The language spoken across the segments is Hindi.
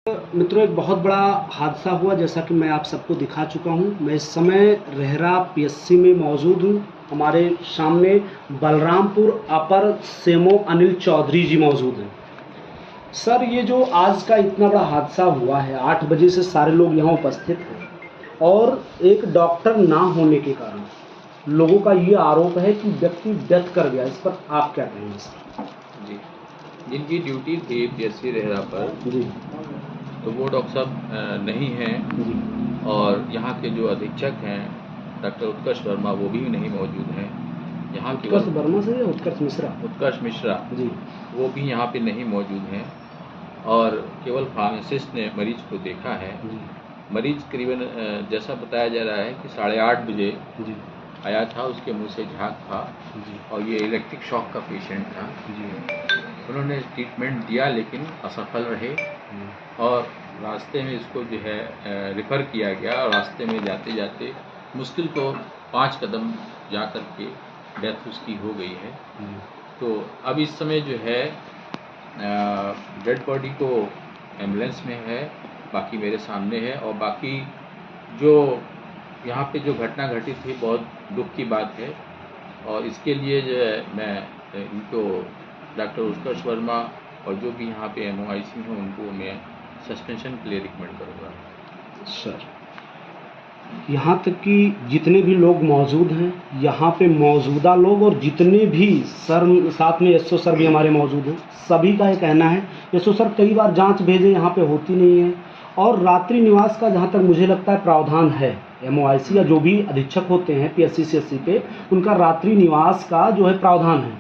मित्रों, एक बहुत बड़ा हादसा हुआ जैसा कि मैं आप सबको दिखा चुका हूं। मैं इस समय रेहरा पीएससी में मौजूद हूं। हमारे सामने बलरामपुर अपर सेमो अनिल चौधरी जी मौजूद हैं। सर, ये जो आज का इतना बड़ा हादसा हुआ है, 8 बजे से सारे लोग यहाँ उपस्थित हैं और एक डॉक्टर ना होने के कारण लोगों का ये आरोप है कि व्यक्ति डेथ कर गया। इस पर आप क्या कहेंगे सर? जी, जिनकी ड्यूटी थी पीएससी रेहरा पर जी तो वो डॉक्टर साहब नहीं हैं जी और यहाँ के जो अधीक्षक हैं डॉक्टर उत्कर्ष वर्मा वो भी नहीं मौजूद हैं। यहाँ उत्कर्ष वर्मा से या उत्कर्ष मिश्रा? उत्कर्ष मिश्रा जी वो भी यहाँ पे नहीं मौजूद हैं और केवल फार्मासिस्ट ने मरीज को देखा है। जी मरीज करीबन जैसा बताया जा रहा है कि 8:30 बजे जी आया था, उसके मुंह से झाग था जी और ये इलेक्ट्रिक शॉक का पेशेंट था। जी उन्होंने ट्रीटमेंट दिया लेकिन असफल रहे और रास्ते में इसको जो है रेफ़र किया गया और रास्ते में जाते जाते मुश्किल तो 5 कदम जा कर के डेथ उसकी हो गई है। तो अब इस समय जो है डेड बॉडी को एम्बुलेंस में है, बाकी मेरे सामने है और बाकी जो यहाँ पे जो घटना घटी थी बहुत दुख की बात है और इसके लिए जो है मैं इनको डॉक्टर उत्कर्ष वर्मा और जो भी यहाँ पे MOIC हैं उनको मैं सस्पेंशन के लिए रिकमेंड करूँगा। सर, यहाँ तक कि जितने भी लोग मौजूद हैं, यहाँ पे मौजूदा लोग और जितने भी सर साथ में एसओ सर भी हमारे मौजूद हैं, सभी का ये कहना है एसओ सर कई बार जांच भेजे यहाँ पे होती नहीं है और रात्रि निवास का जहाँ तक मुझे लगता है प्रावधान है। MOIC या जो भी अधीक्षक होते हैं PSC CSC पे, उनका रात्रि निवास का जो है प्रावधान है।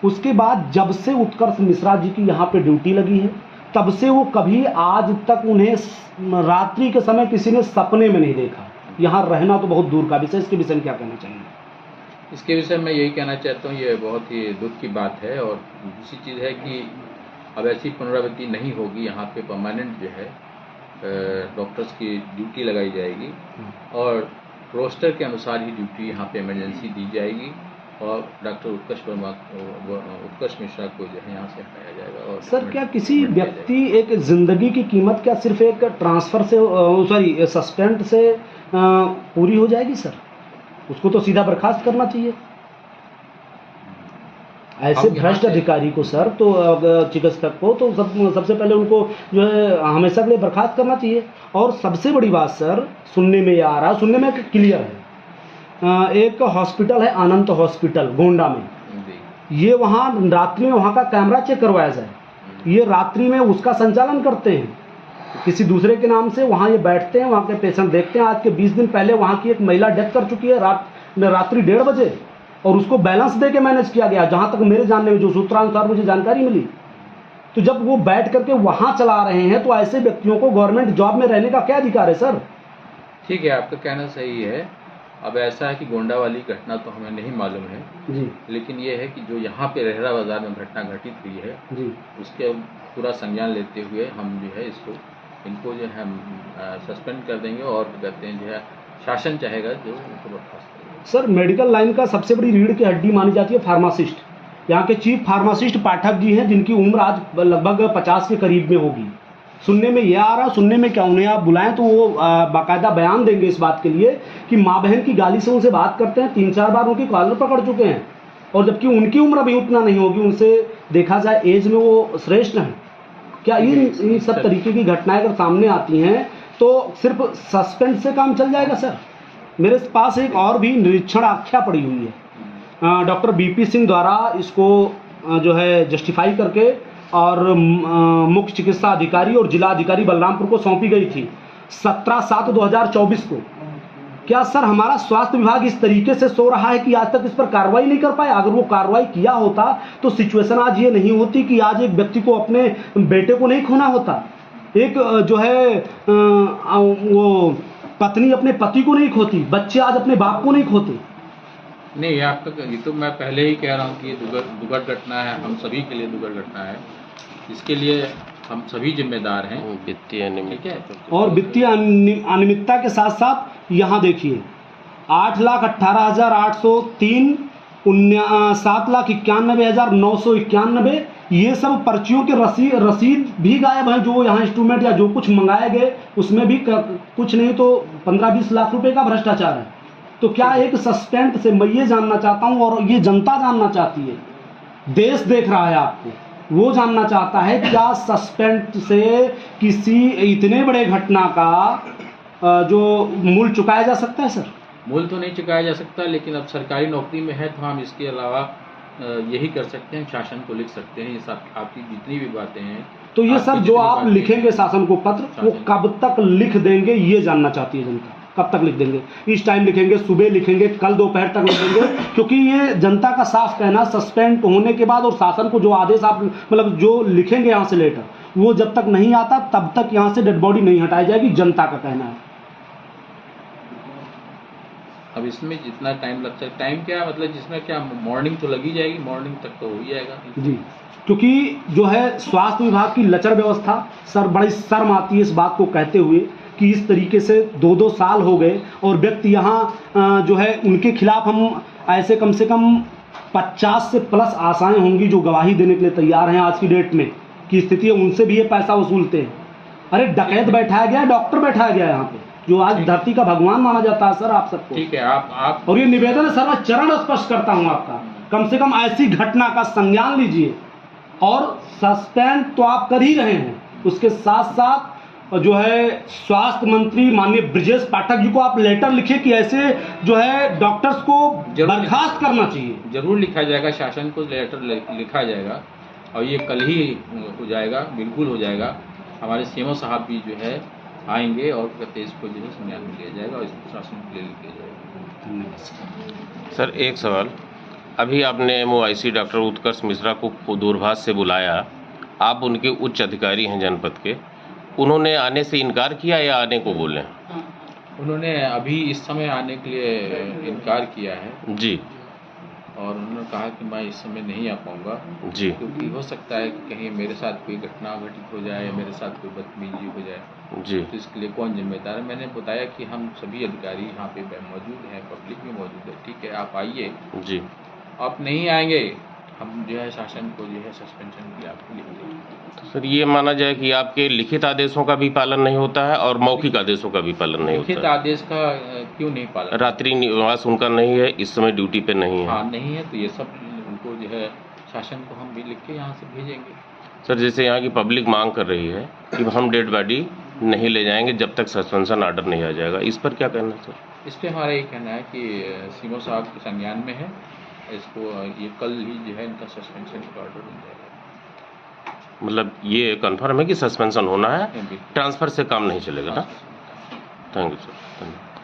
उसके बाद जब से उत्कर्ष मिश्रा जी की यहाँ पे ड्यूटी लगी है तब से वो कभी आज तक उन्हें रात्रि के समय किसी ने सपने में नहीं देखा। यहाँ रहना तो बहुत दूर का विषय। इसके विषय में क्या कहना चाहेंगे? इसके विषय में यही कहना चाहता हूँ, ये बहुत ही दुख की बात है और दूसरी चीज़ है कि अब ऐसी पुनरावृत्ति नहीं होगी। यहाँ पे परमानेंट जो है डॉक्टर्स की ड्यूटी लगाई जाएगी और रोस्टर के अनुसार ही ड्यूटी यहाँ पे इमरजेंसी दी जाएगी और डॉक्टर उत्कर्ष मिश्रा को जो है यहाँ से हटाया जाएगा। और सर, क्या किसी व्यक्ति एक ज़िंदगी की कीमत क्या सिर्फ एक ट्रांसफ़र से सस्पेंड से पूरी हो जाएगी? सर, उसको तो सीधा बर्खास्त करना चाहिए। ऐसे भ्रष्ट अधिकारी को सर, तो चिकित्सक को तो सबसे पहले उनको जो है हमेशा के लिए बर्खास्त करना चाहिए। और सबसे बड़ी बात सर, सुनने में आ रहा, सुनने में क्लियर है, एक हॉस्पिटल है अनंत हॉस्पिटल गोंडा में, ये वहाँ रात्रि में वहाँ का कैमरा चेक करवाया जाए। ये रात्रि में उसका संचालन करते हैं किसी दूसरे के नाम से। वहाँ ये बैठते हैं, वहाँ के पेशेंट देखते हैं। आज के 20 दिन पहले वहाँ की एक महिला डेथ कर चुकी है रात्रि 1:30 बजे और उसको बैलेंस दे के मैनेज किया गया, जहाँ तक मेरे जानने में, जो सूत्रानुसार मुझे जानकारी मिली। तो जब वो बैठ करके वहाँ चला रहे हैं तो ऐसे व्यक्तियों को गवर्नमेंट जॉब में रहने का क्या अधिकार है? सर, ठीक है, आपका कहना सही है। अब ऐसा है कि गोंडा वाली घटना तो हमें नहीं मालूम है जी, लेकिन ये है कि जो यहाँ पे रेहरा बाजार में घटना घटित हुई है जी, उसके पूरा संज्ञान लेते हुए हम जो है इनको जो है हम सस्पेंड कर देंगे और कहते हैं जो है शासन चाहेगा जो उनको बर्खास्त करेगा। सर, मेडिकल लाइन का सबसे बड़ी रीढ़ की हड्डी मानी जाती है फार्मासिस्ट। यहाँ के चीफ फार्मासिस्ट पाठक जी हैं, जिनकी उम्र आज लगभग 50 के करीब में होगी। सुनने में यह आ रहा, सुनने में क्या, उन्हें आप बुलाएं तो वो बाकायदा बयान देंगे इस बात के लिए कि माँ बहन की गाली से उनसे बात करते हैं। 3-4 बार उनकी कॉलर पकड़ चुके हैं और जबकि उनकी उम्र अभी उतना नहीं होगी, उनसे देखा जाए एज में वो श्रेष्ठ हैं। क्या इन सब तरीके की घटनाएं अगर सामने आती हैं तो सिर्फ सस्पेंड से काम चल जाएगा? सर, मेरे पास एक और भी निरीक्षण आख्या पड़ी हुई है, डॉक्टर BP सिंह द्वारा इसको जो है जस्टिफाई करके और मुख्य चिकित्सा अधिकारी और जिला अधिकारी बलरामपुर को सौंपी गई थी 17/7/2024 को। क्या सर हमारा स्वास्थ्य विभाग इस तरीके से सो रहा है कि आज तक इस पर कार्रवाई नहीं कर पाया? अगर वो कार्रवाई किया होता तो सिचुएशन आज ये नहीं होती कि आज एक व्यक्ति को अपने बेटे को नहीं खोना होता, एक जो है वो पत्नी अपने पति को नहीं खोती, बच्चे आज अपने बाप को नहीं खोते। नहीं, आपका ये तो मैं पहले ही कह रहा हूँ कि ये दुर्घट घटना है, हम सभी के लिए दुर्घट घटना है। इसके लिए हम सभी जिम्मेदार हैं। वित्तीय अनियमितता और वित्तीय अनियमितता के साथ साथ यहाँ देखिए 8,18,803, 7,91,991 ये सब पर्चियों के रसीद भी गायब है, जो यहाँ इंस्ट्रूमेंट या जो कुछ मंगाए गए उसमें भी कुछ नहीं तो 15-20 लाख रुपए का भ्रष्टाचार है। तो क्या एक सस्पेंड से, मैं ये जानना चाहता हूँ और ये जनता जानना चाहती है, देश देख रहा है आपको, वो जानना चाहता है क्या सस्पेंड से किसी इतने बड़े घटना का जो मूल चुकाया जा सकता है सर? मूल तो नहीं चुकाया जा सकता, लेकिन अब सरकारी नौकरी में है तो हम इसके अलावा यही कर सकते हैं, शासन को लिख सकते हैं। ये सब आपकी जितनी भी बातें हैं, तो ये आपकी सब जो जितनी आप बातें लिखेंगे शासन को पत्र, वो शासन- कब तक लिख देंगे ये जानना चाहती है जनता। कब तक लिख देंगे? इस टाइम लिखेंगे, सुबह लिखेंगे, कल दोपहर तक लिखेंगे? क्योंकि ये जनता का साफ कहना, सस्पेंड होने के बाद और शासन को जो आदेश आप मतलब जो लिखेंगे यहाँ से लेटर, वो जब तक नहीं आता तब तक यहाँ से डेड बॉडी नहीं हटाई जाएगी, जनता का कहना है। अब इसमें जितना टाइम लगता है, टाइम क्या मतलब जिसमें क्या मॉर्निंग तो लगी जाएगी, मॉर्निंग तक तो हो ही जाएगा जी, क्योंकि जो है स्वास्थ्य विभाग की लचर व्यवस्था, सर बड़ी शर्म आती है इस बात को कहते हुए कि इस तरीके से 2-2 साल हो गए और व्यक्ति यहाँ जो है उनके खिलाफ हम ऐसे कम से कम 50 से प्लस आशाएं होंगी जो गवाही देने के लिए तैयार हैं आज की डेट में की स्थिति है, उनसे भी ये पैसा वसूलते हैं। अरे डकैत बैठाया गया, डॉक्टर बैठाया गया यहाँ पे, जो आज धरती का भगवान माना जाता है सर आप सबको। ठीक है, आप और ये निवेदन है सर, मैं चरण स्पर्श करता हूँ आपका, कम से कम ऐसी घटना का संज्ञान लीजिए और सस्पेंड तो आप कर ही रहे हैं, उसके साथ साथ जो है स्वास्थ्य मंत्री माननीय ब्रजेश पाठक जी को आप लेटर लिखिए कि ऐसे जो है डॉक्टर्स को बर्खास्त करना चाहिए। जरूर लिखा जाएगा, शासन को लेटर लिखा जाएगा और ये कल ही हो जाएगा, बिल्कुल हो जाएगा। हमारे सीएमओ साहब भी जो है आएंगे और कहते इसको जो है संज्ञान में लिया जाएगा और इसको शासन के लिए लिया जाएगा। सर एक सवाल, अभी आपने MOIC डॉक्टर उत्कर्ष मिश्रा को दूरभाष से बुलाया, आप उनके उच्च अधिकारी हैं जनपद के, उन्होंने आने से इनकार किया या आने को बोले? उन्होंने अभी इस समय आने के लिए इनकार किया है जी, और उन्होंने कहा कि मैं इस समय नहीं आ पाऊँगा जी, क्योंकि हो सकता है कि कहीं मेरे साथ कोई घटना घटित हो जाए, मेरे साथ कोई बदतमीजी हो जाए, जी, तो इसके लिए कौन जिम्मेदार है। मैंने बताया कि हम सभी अधिकारी यहाँ पे मौजूद हैं, पब्लिक भी मौजूद है, ठीक है आप आइए। जी। आप नहीं आएंगे, हम जो है शासन को जो है सस्पेंशन के लिए आपको लिख देंगे। तो सर ये माना जाए कि आपके लिखित आदेशों का भी पालन नहीं होता है और मौखिक आदेशों का भी पालन नहीं लिखित होता है? आदेश का क्यों नहीं पालन? रात्रि निवास उनका नहीं है, इस समय ड्यूटी पे नहीं है। हाँ नहीं है, तो ये सब उनको जो है शासन को हम भी लिख के यहाँ से भेजेंगे। सर जैसे यहाँ की पब्लिक मांग कर रही है कि हम डेड बॉडी नहीं ले जाएंगे जब तक सस्पेंशन ऑर्डर नहीं आ जाएगा, इस पर क्या कहना है सर? इस पर हमारा ये कहना है कि सीएमओ साहब के संज्ञान में है, इसको ये कल ही जो है इनका सस्पेंशन का ऑर्डर मिल जाएगा। मतलब ये कंफर्म है कि सस्पेंशन होना है, बिल्कुल। ट्रांसफर से काम नहीं चलेगा ना? थैंक यू सर, धन्यवाद।